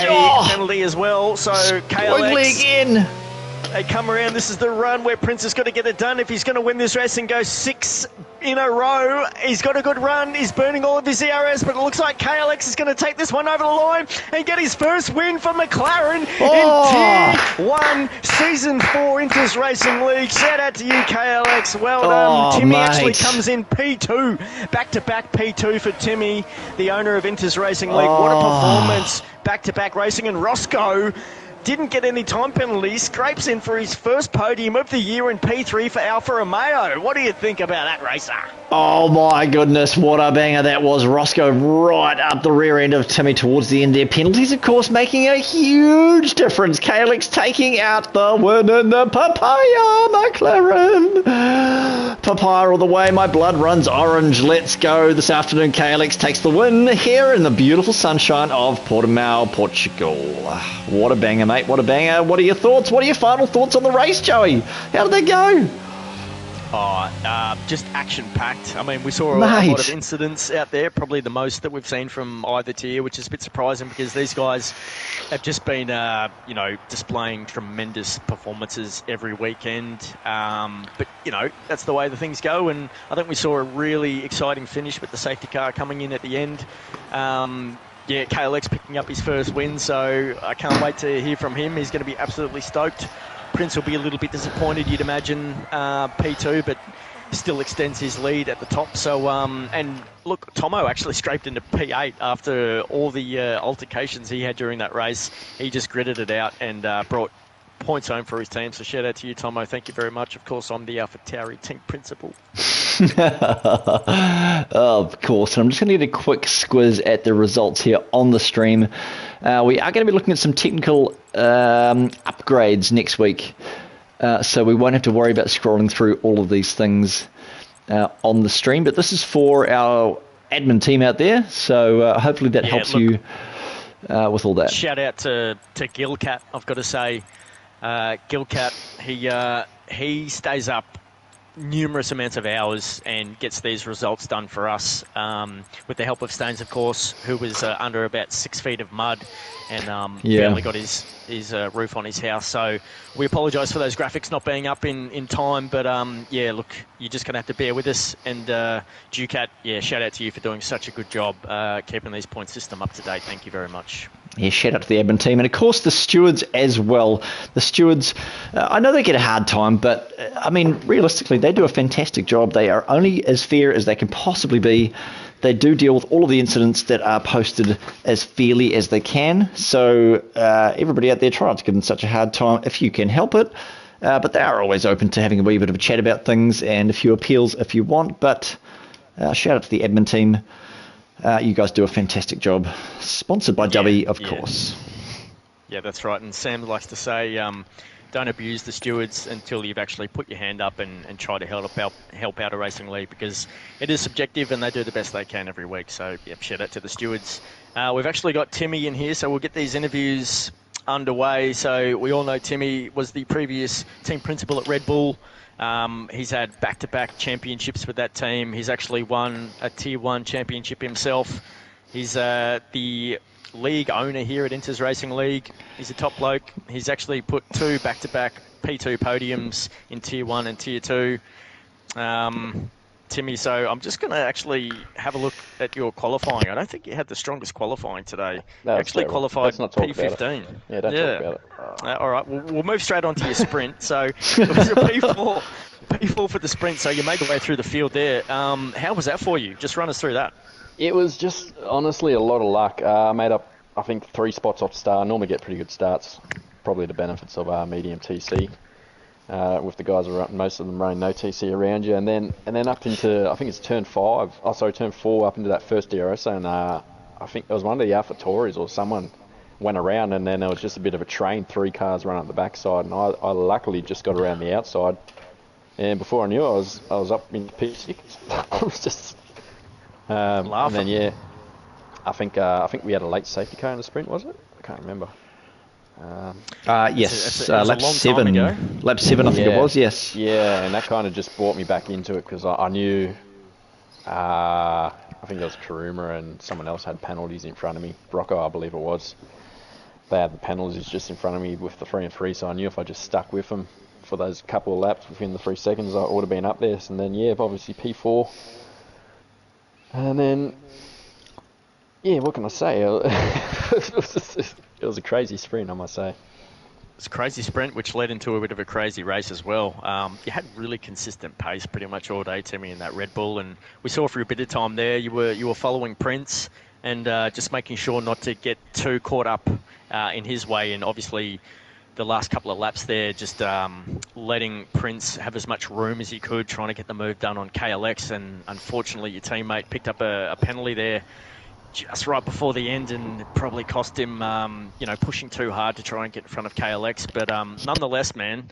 penalty as well. So KLX again. They come around. This is the run where Prince has got to get it done if he's going to win this race and go 6 in a row. He's got a good run. He's burning all of his ERS, but it looks like KLX is going to take this one over the line and get his first win for McLaren in T1 Season 4 Inters Racing League. Shout out to you, KLX. Well done. Timmy actually comes in P2. Back-to-back P2 for Timmy, the owner of Inters Racing League. What a performance. back-to-back racing, and Roscoe didn't get any time penalties, scrapes in for his first podium of the year in P3 for Alfa Romeo. What do you think about that, racer? Oh my goodness, what a banger that was. Roscoe right up the rear end of Timmy towards the end there. Penalties, of course, making a huge difference. KLX taking out the win in the Papaya McLaren. Papaya all the way, my blood runs orange. Let's go this afternoon. KLX takes the win here in the beautiful sunshine of Portimao, Portugal. What a banger, mate, what a banger. What are your thoughts? What are your final thoughts on the race, Joey? How did they go? Just action-packed. I mean, we saw a lot of incidents out there, probably the most that we've seen from either tier, which is a bit surprising because these guys have just been, displaying tremendous performances every weekend. But, that's the way the things go, and I think we saw a really exciting finish with the safety car coming in at the end. KLX picking up his first win, so I can't wait to hear from him. He's going to be absolutely stoked. Prince will be a little bit disappointed, you'd imagine, P2, but still extends his lead at the top. So, and look, Tomo actually scraped into P8 after all the altercations he had during that race. He just gritted it out and brought points home for his team. So shout out to you, Tomo. Thank you very much. Of course, I'm the AlphaTauri team principal. Of course. And I'm just going to get a quick squiz at the results here on the stream. We are going to be looking at some technical upgrades next week. So we won't have to worry about scrolling through all of these things on the stream. But this is for our admin team out there. So hopefully that helps you with all that. Shout out to Gilcat, I've got to say. Gilcat, he stays up numerous amounts of hours and gets these results done for us with the help of Staines, of course, who was under about 6 feet of mud and barely got his roof on his house. So we apologise for those graphics not being up in time, but look, you're just going to have to bear with us. And Ducat, shout out to you for doing such a good job keeping these point system up to date. Thank you very much. Yeah, shout out to the admin team. And, of course, the stewards as well. The stewards, I know they get a hard time, but, realistically, they do a fantastic job. They are only as fair as they can possibly be. They do deal with all of the incidents that are posted as fairly as they can. So everybody out there, try not to give them such a hard time if you can help it. But they are always open to having a wee bit of a chat about things and a few appeals if you want. But shout out to the admin team. You guys do a fantastic job. Sponsored by W, of course. Yeah, that's right. And Sam likes to say, don't abuse the stewards until you've actually put your hand up and try to help out a racing league, because it is subjective and they do the best they can every week. So, shout out to the stewards. We've actually got Timmy in here, so we'll get these interviews underway. So we all know Timmy was the previous team principal at Red Bull. He's had back-to-back championships with that team. He's actually won a Tier 1 championship himself. He's the league owner here at Inters Racing League. He's a top bloke. He's actually put 2 back-to-back P2 podiums in Tier 1 and Tier 2. Timmy, so I'm just going to actually have a look at your qualifying. I don't think you had the strongest qualifying today. You actually qualified P15. Yeah, don't talk about it. All right, we'll move straight on to your sprint. So it was a P4 for the sprint, so you made the way through the field there. How was that for you? Just run us through that. It was just, honestly, a lot of luck. I made up, I think, 3 spots off start. I normally get pretty good starts, probably the benefits of medium TC. With the guys around, most of them running no TC around you, and then up into, I think it's turn 4 up into that first DRS, and I think it was one of the AlphaTauris or someone went around, and then there was just a bit of a train, 3 cars running up the backside, and I luckily just got around the outside, and before I knew it, I was up in P6. I was just laughing. And then I think we had a late safety car in the sprint, was it? I can't remember. Yes, lap 7. Lap 7, I think it was, yes. Yeah, and that kind of just brought me back into it, because I knew, I think it was Karuma and someone else had penalties in front of me. Rocco, I believe it was. They had the penalties just in front of me with the 3 and 3, so I knew if I just stuck with them for those couple of laps within the 3 seconds, I would have been up there. And then, obviously P4. And then, what can I say? It was a crazy sprint, I must say. It's a crazy sprint, which led into a bit of a crazy race as well. You had really consistent pace pretty much all day, Timmy, in that Red Bull, and we saw for a bit of time there you were following Prince. and just making sure not to get too caught up in his way. And obviously, the last couple of laps there, just letting Prince have as much room as he could, trying to get the move done on KLX. And unfortunately, your teammate picked up a penalty there just right before the end, and it probably cost him, pushing too hard to try and get in front of KLX. But nonetheless, man,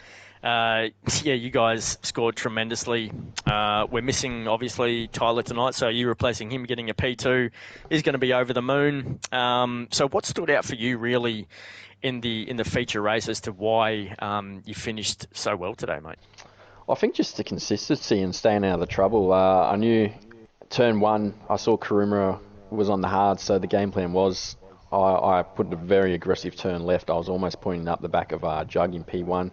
you guys scored tremendously. We're missing, obviously, Tyler tonight, so you replacing him, getting a P2 is going to be over the moon. So what stood out for you, really, in the feature race as to why you finished so well today, mate? I think just the consistency and staying out of the trouble. I knew turn 1, I saw Karuma was on the hard, so the game plan was I put a very aggressive turn left. I was almost pointing up the back of Jug in P1,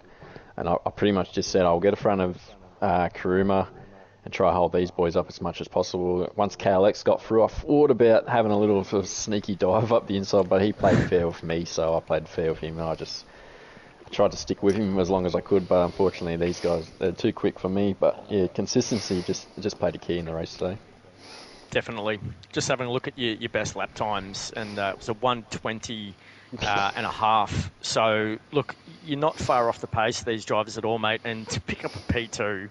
and I pretty much just said I'll get in front of Karuma and try to hold these boys up as much as possible. Once KLX got through, I thought about having a little sort of sneaky dive up the inside, but he played fair with me, so I played fair with him, and I just tried to stick with him as long as I could. But unfortunately, these guys, they're too quick for me. But yeah, consistency just played a key in the race today. Definitely. Just having a look at your best lap times, and it was a 1:20 and a half. So, look, you're not far off the pace of these drivers at all, mate. And to pick up a P2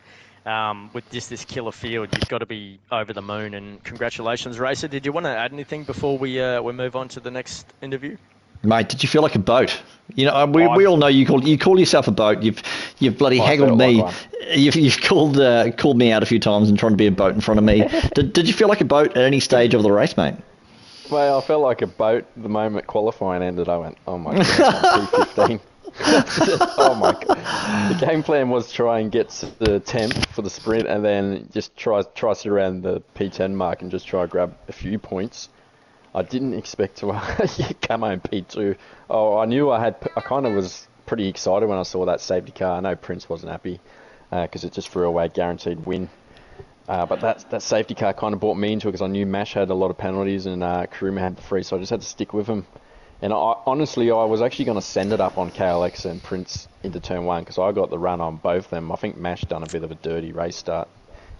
with just this killer field, you've got to be over the moon. And congratulations, Racer. Did you want to add anything before we move on to the next interview? Mate, did you feel like a boat? We all know you call yourself a boat. You've bloody haggled me. Like you've called me out a few times and trying to be a boat in front of me. Did you feel like a boat at any stage of the race, mate? Well, I felt like a boat the moment qualifying ended. I went, oh my god, I'm P15. Oh my god. The game plan was try and get the 10th for the sprint, and then just try sit around the P10 mark and just try to grab a few points. I didn't expect to come home P2. Oh, I knew I kind of was pretty excited when I saw that safety car. I know Prince wasn't happy because it just threw away a guaranteed win. But that safety car kind of brought me into it because I knew Mash had a lot of penalties and Karuma had the free, so I just had to stick with him. And honestly, I was actually going to send it up on KLX and Prince into turn 1 because I got the run on both of them. I think Mash done a bit of a dirty race start.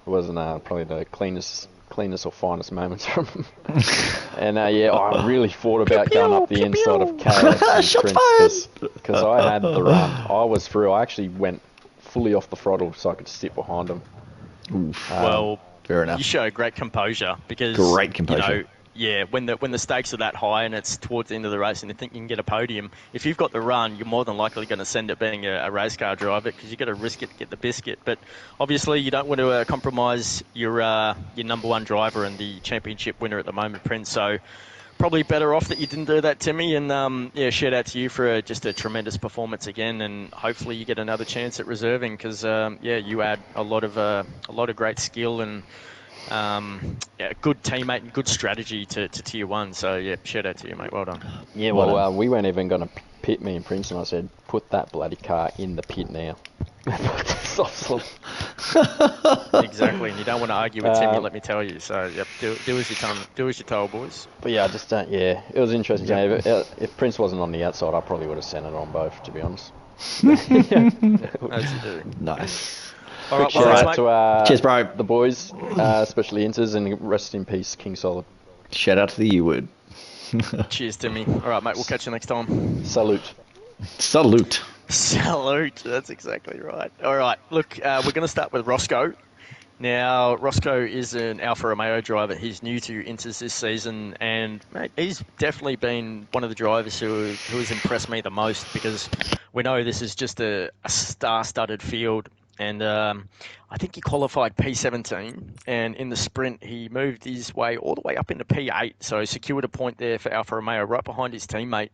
It wasn't probably the cleanest or finest moments from him. And I really thought about going up the inside of KLX and Prince because I had the run. I was through. I actually went fully off the throttle so I could sit behind him. Well, fair enough. You show great composure because when the stakes are that high and it's towards the end of the race and you think you can get a podium, if you've got the run, you're more than likely going to send it being a race car driver because you've got to risk it to get the biscuit. But obviously, you don't want to compromise your number one driver and the championship winner at the moment, Prince. So probably better off that you didn't do that, Timmy. And shout out to you for just a tremendous performance again. And hopefully you get another chance at reserving because you add a lot of great skill and good teammate and good strategy to Tier 1. So, shout out to you, mate. Well done. Yeah, well, we weren't even going to pit me and Prince, and I said, put that bloody car in the pit now. Exactly, and you don't want to argue with Timmy, let me tell you. So, do as you're told, boys. But yeah, it was interesting. Yep. If Prince wasn't on the outside, I probably would have sent it on both, to be honest. As you do. Nice. All right, shout out to cheers, bro. The boys, especially Inters, and rest in peace, King Solid. Shout out to the U-word. Cheers, Timmy. All right, mate, we'll catch you next time. Salute. Salute. That's exactly right. All right, look, we're going to start with Roscoe. Now, Roscoe is an Alfa Romeo driver. He's new to Inters this season, and mate, he's definitely been one of the drivers who has impressed me the most because we know this is just a star-studded field. And I think he qualified P17, and in the sprint he moved his way all the way up into P8, so secured a point there for Alfa Romeo right behind his teammate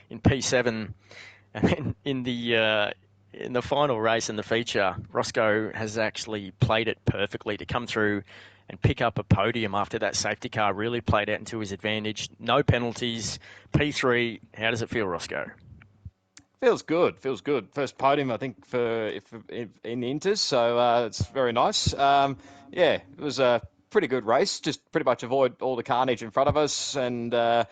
in P7. And then in the final race in the feature, Roscoe has actually played it perfectly to come through and pick up a podium after that safety car really played out into his advantage. No penalties, P3. How does it feel, Roscoe? Feels good. First podium, I think, in Inters, so it's very nice. It was a pretty good race. Just pretty much avoid all the carnage in front of us, and good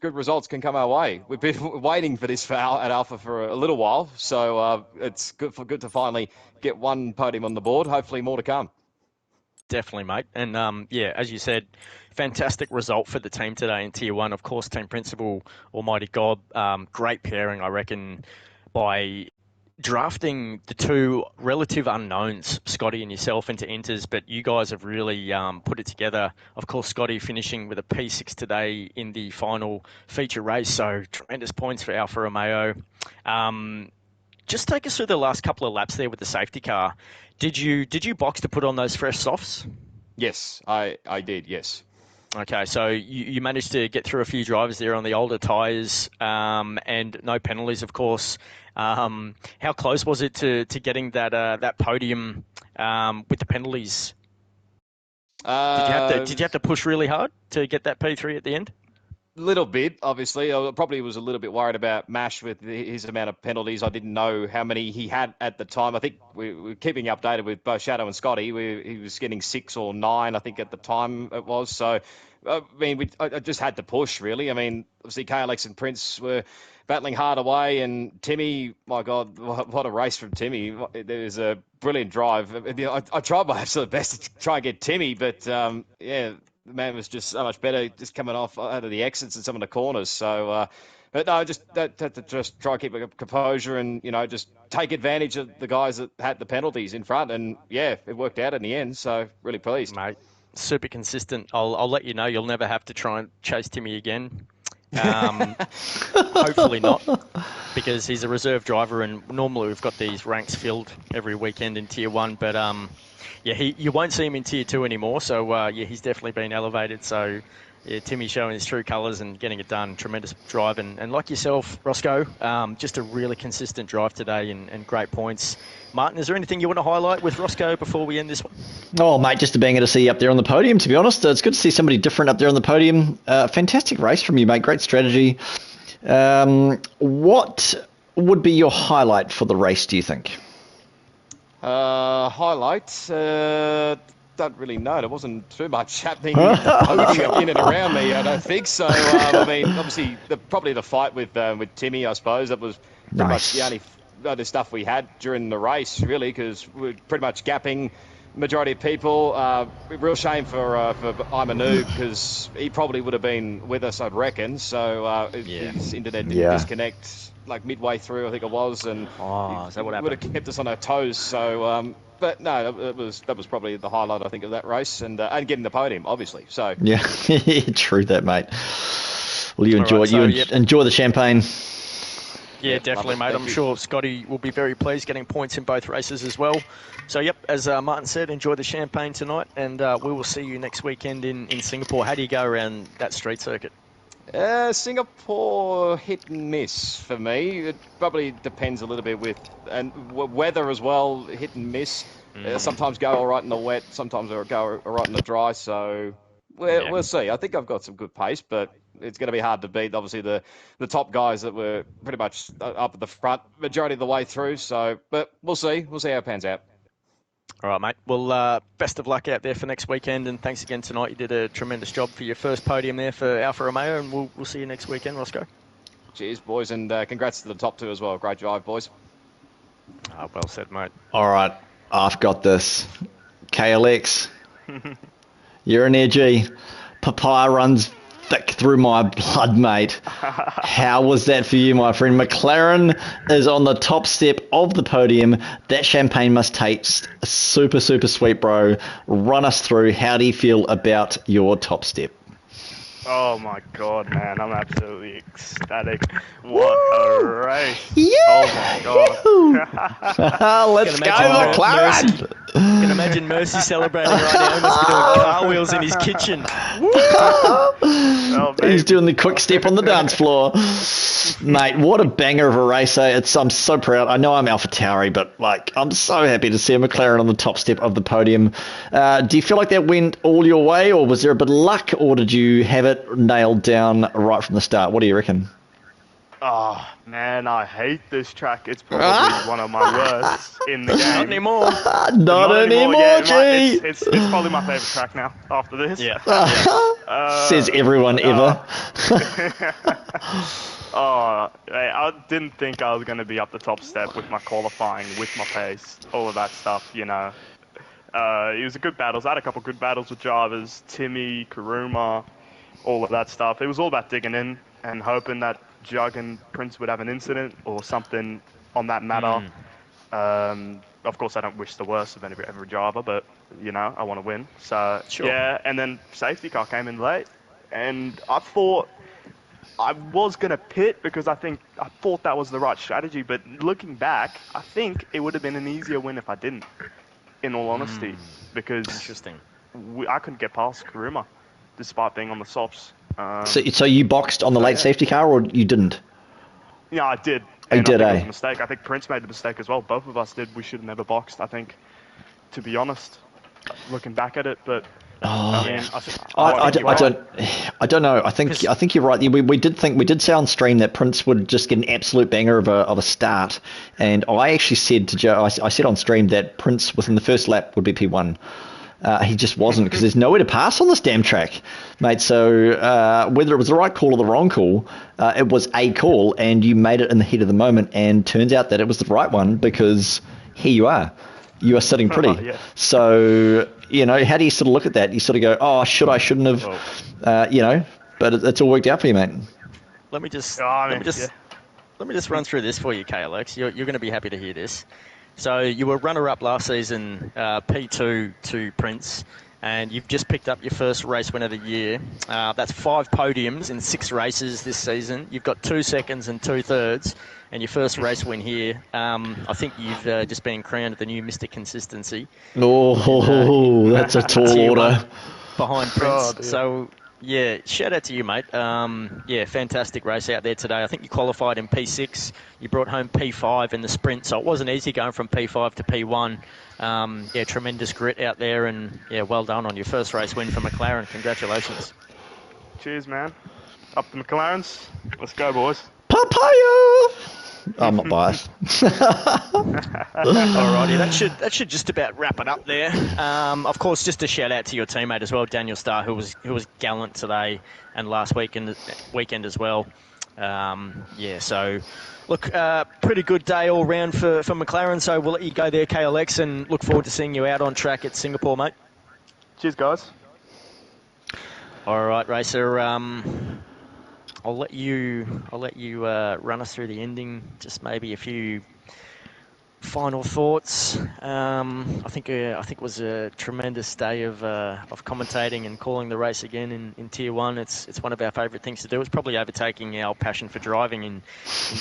results can come our way. We've been waiting for this at Alpha for a little while, so it's good to finally get one podium on the board. Hopefully, more to come. Definitely, mate. And yeah, as you said, fantastic result for the team today in Tier 1. Of course, team principal, Almighty God, great pairing, I reckon, by drafting the two relative unknowns, Scotty and yourself, into Inters, but you guys have really put it together. Of course, Scotty finishing with a P6 today in the final feature race, so tremendous points for Alfa Romeo. Just take us through the last couple of laps there with the safety car. Did you box to put on those fresh softs? Yes, I did, yes. Okay, so you managed to get through a few drivers there on the older tyres, and no penalties, of course. How close was it to getting that podium with the penalties? Did you have to push really hard to get that P3 at the end? Little bit, obviously. I probably was a little bit worried about Mash with his amount of penalties. I didn't know how many he had at the time. I think we were keeping updated with both Shadow and Scotty. He was getting 6 or 9, I think, at the time it was. So, I mean, I just had to push, really. I mean, obviously, KLX and Prince were battling hard away, and Timmy, my God, what a race from Timmy. There was a brilliant drive. I tried my absolute best to try and get Timmy, but, yeah, the man was just so much better just coming off out of the exits and some of the corners. So, but no, just had to just try and keep a composure and, just take advantage of the guys that had the penalties in front. And, yeah, it worked out in the end. So, really pleased. Mate, super consistent. I'll let you know you'll never have to try and chase Timmy again. Hopefully not, because he's a reserve driver and normally we've got these ranks filled every weekend in Tier 1. But, yeah, you won't see him in Tier 2 anymore, so yeah, he's definitely been elevated. So yeah, Timmy showing his true colours and getting it done. Tremendous drive, and like yourself, Roscoe, just a really consistent drive today and great points. Martin, is there anything you want to highlight with Roscoe before we end this one? Oh, mate, just a banger to see you up there on the podium, to be honest. It's good to see somebody different up there on the podium. Fantastic race from you, mate. Great strategy. What would be your highlight for the race, do you think? Highlights, don't really know. There wasn't too much happening in and around me, I don't think. So, I mean, obviously, probably the fight with Timmy, I suppose. That was pretty much the only other stuff we had during the race, really, because we were pretty much gapping majority of people. Real shame for I'm a Noob, because he probably would have been with us, I'd reckon. So his internet didn't disconnect like midway through, I think it was, and is that what happened? Would have kept us on our toes. So, but no, that was probably the highlight, I think, of that race, and getting the podium, obviously. So yeah, true that, mate. Well, you enjoy enjoy the champagne. Yeah, definitely, mate. I'm sure Scotty will be very pleased getting points in both races as well. So, yep, as Martin said, enjoy the champagne tonight, and we will see you next weekend in Singapore. How do you go around that street circuit? Singapore, hit and miss for me. It probably depends a little bit with weather as well, hit and miss. Sometimes go all right in the wet, sometimes go all right in the dry. So we'll see. I think I've got some good pace, but it's going to be hard to beat, obviously, the top guys that were pretty much up at the front majority of the way through. So, but we'll see. We'll see how it pans out. All right, mate. Well, best of luck out there for next weekend, and thanks again tonight. You did a tremendous job for your first podium there for Alfa Romeo, and we'll see you next weekend, Roscoe. Cheers, boys, and congrats to the top two as well. Great drive, boys. Well said, mate. All right, I've got this. KLX, you're an edgy. Papaya runs thick through my blood, mate. How was that for you, my friend? McLaren is on the top step of the podium. That champagne must taste super, super sweet, bro. Run us through. How do you feel about your top step? Oh my God, man. I'm absolutely ecstatic. What a race. Yeah. Oh my God. Let's go, McLaren. I can imagine Mercy celebrating right now. He must be doing car wheels in his kitchen. He's doing the quick step on the dance floor. Mate, what a banger of a race, eh? I'm so proud. I know I'm AlphaTauri, but I'm so happy to see a McLaren on the top step of the podium. Do you feel like that went all your way, or was there a bit of luck, or did you have it nailed down right from the start? What do you reckon? Oh, man, I hate this track. It's probably one of my worst in the game. Not anymore. Not anymore, yeah, G. It's probably my favourite track now after this. Yeah. Says everyone ever. Oh, I didn't think I was going to be up the top step with my qualifying, with my pace, all of that stuff, it was a good battles. I had a couple good battles with drivers, Timmy, Karuma, all of that stuff. It was all about digging in and hoping that Jug and Prince would have an incident or something on that matter. Of course, I don't wish the worst of every driver, but, I want to win. So, Sure. yeah, and then safety car came in late, and I thought I was going to pit because I thought that was the right strategy, but looking back, I think it would have been an easier win if I didn't, in all honesty, because Interesting. I couldn't get past Karuma, despite being on the softs. So you boxed on the late safety car, or you didn't? Yeah, I did. You did, I think eh? it was a mistake. I think Prince made the mistake as well. Both of us did. We should have never boxed, I think, to be honest, looking back at it. But I mean, I don't know. I think you're right. We did say on stream that Prince would just get an absolute banger of a start, and I actually said to Joe, I said on stream that Prince within the first lap would be P1. He just wasn't, because there's nowhere to pass on this damn track, mate. So whether it was the right call or the wrong call, it was a call, and you made it in the heat of the moment, and turns out that it was the right one, because here you are sitting pretty. Yeah. So, how do you sort of look at that? You sort of go, oh, shouldn't have, but it's all worked out for you, mate. Let me just yeah. let me just run through this for you, KLX. You're going to be happy to hear this. So you were runner-up last season, P2 to Prince, and you've just picked up your first race win of the year. That's 5 podiums in 6 races this season. You've got 2 seconds and 2 thirds, and your first race win here. I think you've just been crowned the new Mr. Consistency. Oh, that's a tall order. Behind Prince. God, yeah. So, yeah, shout out to you, mate. Fantastic race out there today. I think you qualified in P6. You brought home P5 in the sprint, so it wasn't easy going from P5 to P1. Tremendous grit out there, and well done on your first race win for McLaren. Congratulations. Cheers, man. Up the McLarens. Let's go, boys. Papaya! I'm not biased. Alrighty, that should just about wrap it up there. Of course, just a shout out to your teammate as well, Daniel Starr, who was gallant today and last weekend as well. So look, pretty good day all round for McLaren. So we'll let you go there, KLX, and look forward to seeing you out on track at Singapore, mate. Cheers, guys. All right, Racer. I'll let you run us through the ending. Just maybe a few final thoughts. I think it was a tremendous day of commentating and calling the race again in Tier 1. It's one of our favourite things to do. It's probably overtaking our passion for driving in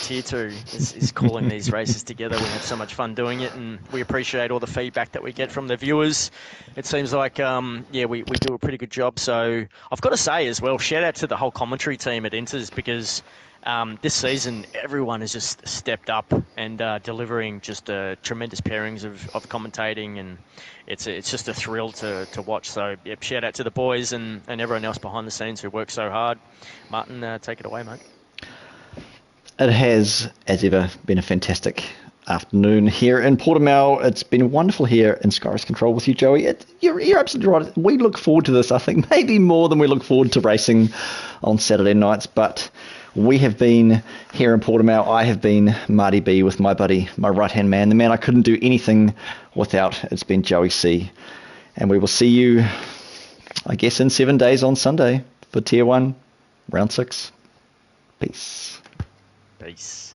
Tier 2 is calling these races together. We have so much fun doing it, and we appreciate all the feedback that we get from the viewers. It seems like we do a pretty good job. So I've got to say as well, shout out to the whole commentary team at Inters, because this season, everyone has just stepped up and delivering just tremendous pairings of commentating, and it's just a thrill to watch. So, shout out to the boys and everyone else behind the scenes who work so hard. Martin, take it away, mate. It has, as ever, been a fantastic afternoon here in Portimao. It's been wonderful here in Skyrace Control with you, Joey. You're absolutely right. We look forward to this, I think, maybe more than we look forward to racing on Saturday nights, but we have been here in Portimao. I have been Marty B with my buddy, my right-hand man, the man I couldn't do anything without. It's been Joey C. And we will see you, I guess, in 7 days on Sunday for Tier 1, Round 6. Peace. Peace.